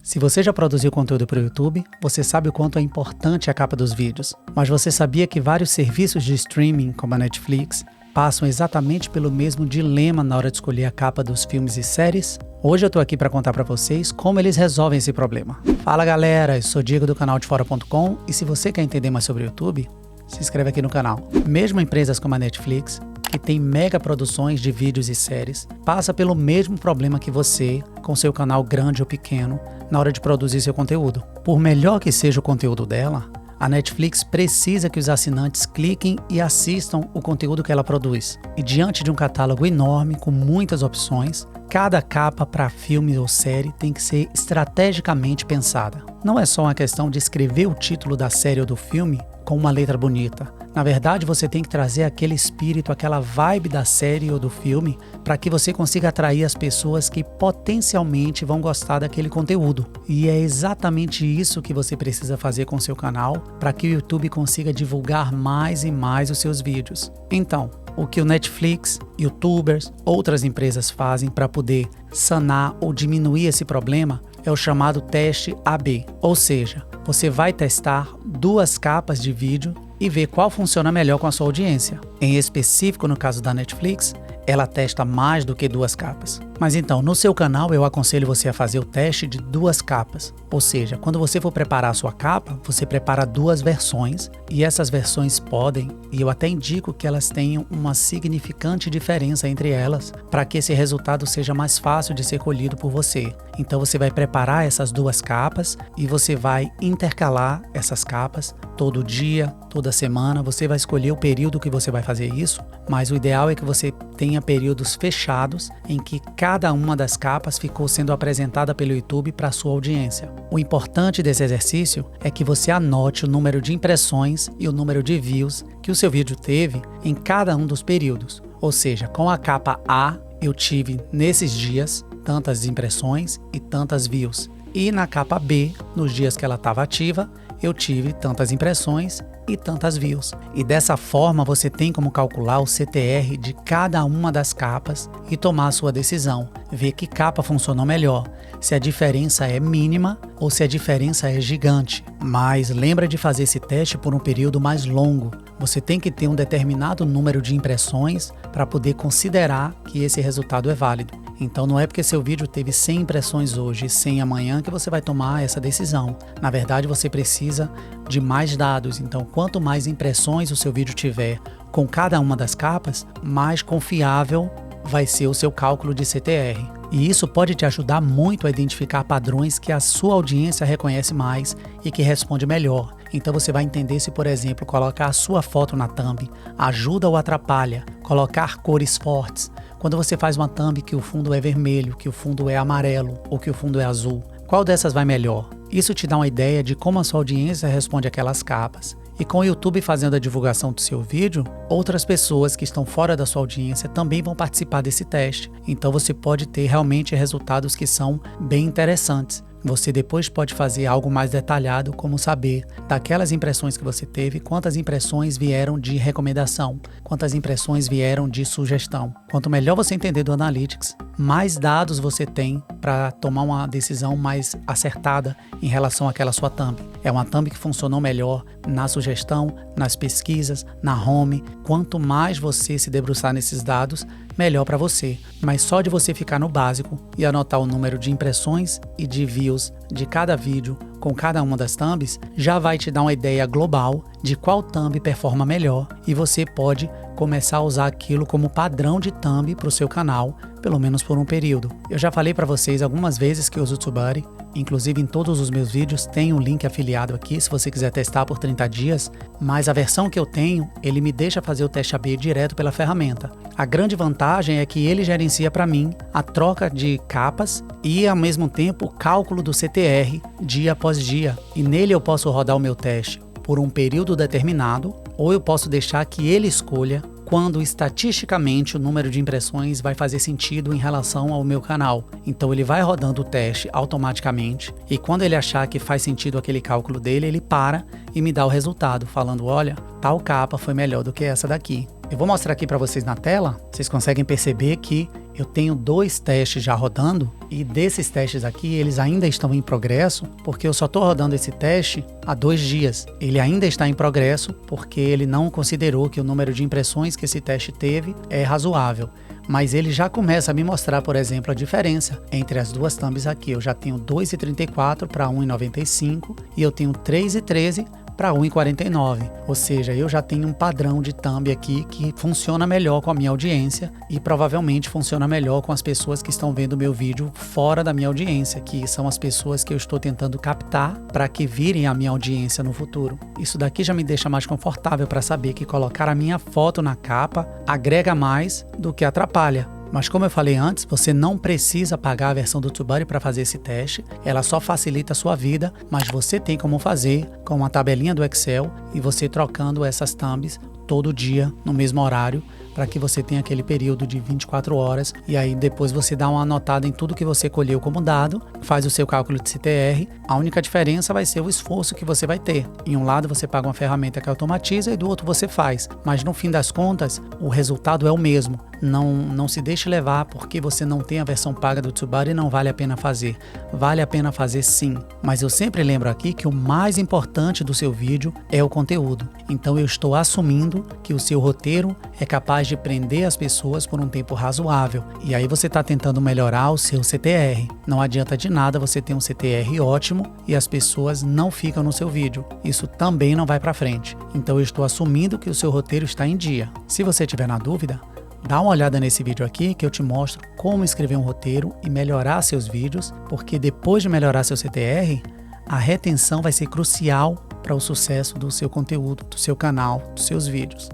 Se você já produziu conteúdo para o YouTube, você sabe o quanto é importante a capa dos vídeos. Mas você sabia que vários serviços de streaming, como a Netflix, passam exatamente pelo mesmo dilema na hora de escolher a capa dos filmes e séries? Hoje eu tô aqui para contar para vocês como eles resolvem esse problema. Fala galera, eu sou Diego do canal defora.com e se você quer entender mais sobre o YouTube, se inscreve aqui no canal. Mesmo empresas como a Netflix, que tem mega produções de vídeos e séries, passa pelo mesmo problema que você, com seu canal grande ou pequeno, na hora de produzir seu conteúdo. Por melhor que seja o conteúdo dela, a Netflix precisa que os assinantes cliquem e assistam o conteúdo que ela produz. E diante de um catálogo enorme, com muitas opções, cada capa para filme ou série tem que ser estrategicamente pensada. Não é só uma questão de escrever o título da série ou do filme com uma letra bonita. Na verdade, você tem que trazer aquele espírito, aquela vibe da série ou do filme para que você consiga atrair as pessoas que potencialmente vão gostar daquele conteúdo. E é exatamente isso que você precisa fazer com seu canal para que o YouTube consiga divulgar mais e mais os seus vídeos. Então, o que o Netflix, YouTubers, outras empresas fazem para poder sanar ou diminuir esse problema é o chamado teste AB, ou seja, você vai testar duas capas de vídeo e ver qual funciona melhor com a sua audiência. Em específico, no caso da Netflix, ela testa mais do que duas capas. Mas então, no seu canal, eu aconselho você a fazer o teste de duas capas. Ou seja, quando você for preparar a sua capa, você prepara duas versões e essas versões podem, e eu até indico que elas tenham uma significante diferença entre elas para que esse resultado seja mais fácil de ser colhido por você. Então você vai preparar essas duas capas e você vai intercalar essas capas todo dia, toda semana. Você vai escolher o período que você vai fazer isso, mas o ideal é que você tenha períodos fechados em que cada uma das capas ficou sendo apresentada pelo YouTube para a sua audiência. O importante desse exercício é que você anote o número de impressões e o número de views que o seu vídeo teve em cada um dos períodos. Ou seja, com a capa A eu tive nesses dias tantas impressões e tantas views. E na capa B, nos dias que ela estava ativa, eu tive tantas impressões e tantas views. E dessa forma você tem como calcular o CTR de cada uma das capas e tomar a sua decisão, ver que capa funcionou melhor, se a diferença é mínima ou se a diferença é gigante. Mas lembra de fazer esse teste por um período mais longo. Você tem que ter um determinado número de impressões para poder considerar que esse resultado é válido. Então não é porque seu vídeo teve 100 impressões hoje e 100 amanhã que você vai tomar essa decisão. Na verdade, você precisa de mais dados. Então, quanto mais impressões o seu vídeo tiver com cada uma das capas, mais confiável vai ser o seu cálculo de CTR. E isso pode te ajudar muito a identificar padrões que a sua audiência reconhece mais e que responde melhor. Então você vai entender se, por exemplo, colocar a sua foto na thumb ajuda ou atrapalha, colocar cores fortes. Quando você faz uma thumb que o fundo é vermelho, que o fundo é amarelo ou que o fundo é azul, qual dessas vai melhor? Isso te dá uma ideia de como a sua audiência responde àquelas capas. E com o YouTube fazendo a divulgação do seu vídeo, outras pessoas que estão fora da sua audiência também vão participar desse teste. Então você pode ter realmente resultados que são bem interessantes. Você depois pode fazer algo mais detalhado, como saber daquelas impressões que você teve, quantas impressões vieram de recomendação, quantas impressões vieram de sugestão. Quanto melhor você entender do Analytics, mais dados você tem para tomar uma decisão mais acertada em relação àquela sua thumb. É uma thumb que funcionou melhor na sugestão, nas pesquisas, na home. Quanto mais você se debruçar nesses dados, melhor para você. Mas só de você ficar no básico e anotar o número de impressões e de views de cada vídeo com cada uma das thumbs, já vai te dar uma ideia global de qual thumb performa melhor e você pode começar a usar aquilo como padrão de thumb para o seu canal, pelo menos por um período. Eu já falei para vocês algumas vezes que eu uso o TubeBuddy, inclusive em todos os meus vídeos tem um link afiliado aqui se você quiser testar por 30 dias, mas a versão que eu tenho, ele me deixa fazer o teste AB direto pela ferramenta. A grande vantagem é que ele gerencia para mim a troca de capas e ao mesmo tempo o cálculo do CTR dia após dia, e nele eu posso rodar o meu teste por um período determinado ou eu posso deixar que ele escolha quando estatisticamente o número de impressões vai fazer sentido em relação ao meu canal. Então ele vai rodando o teste automaticamente e quando ele achar que faz sentido aquele cálculo dele, ele para e me dá o resultado, falando, olha, tal capa foi melhor do que essa daqui. Eu vou mostrar aqui para vocês na tela, vocês conseguem perceber que Eu tenho 2 testes já rodando e desses testes aqui, eles ainda estão em progresso porque eu só estou rodando esse teste há 2 dias. Ele ainda está em progresso porque ele não considerou que o número de impressões que esse teste teve é razoável. Mas ele já começa a me mostrar, por exemplo, a diferença entre as 2 thumbs aqui. Eu já tenho 2,34 para 1,95 e eu tenho 3,13 para 1,49, ou seja, eu já tenho um padrão de thumb aqui que funciona melhor com a minha audiência e provavelmente funciona melhor com as pessoas que estão vendo o meu vídeo fora da minha audiência, que são as pessoas que eu estou tentando captar para que virem a minha audiência no futuro. Isso daqui já me deixa mais confortável para saber que colocar a minha foto na capa agrega mais do que atrapalha. Mas como eu falei antes, você não precisa pagar a versão do TubeBuddy para fazer esse teste, ela só facilita a sua vida, mas você tem como fazer com uma tabelinha do Excel e você trocando essas thumbs todo dia, no mesmo horário, para que você tenha aquele período de 24 horas e aí depois você dá uma anotada em tudo que você colheu como dado, faz o seu cálculo de CTR. A única diferença vai ser o esforço que você vai ter. Em um lado você paga uma ferramenta que automatiza e do outro você faz, mas no fim das contas o resultado é o mesmo. Não se deixe levar porque você não tem a versão paga do TubeBuddy e não vale a pena fazer. Vale a pena fazer sim, mas eu sempre lembro aqui que o mais importante do seu vídeo é o conteúdo. Então eu estou assumindo que o seu roteiro é capaz de prender as pessoas por um tempo razoável. E aí você está tentando melhorar o seu CTR. Não adianta de nada você ter um CTR ótimo e as pessoas não ficam no seu vídeo. Isso também não vai para frente. Então eu estou assumindo que o seu roteiro está em dia. Se você tiver na dúvida, dá uma olhada nesse vídeo aqui que eu te mostro como escrever um roteiro e melhorar seus vídeos, porque depois de melhorar seu CTR, a retenção vai ser crucial para o sucesso do seu conteúdo, do seu canal, dos seus vídeos.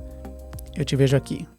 Eu te vejo aqui.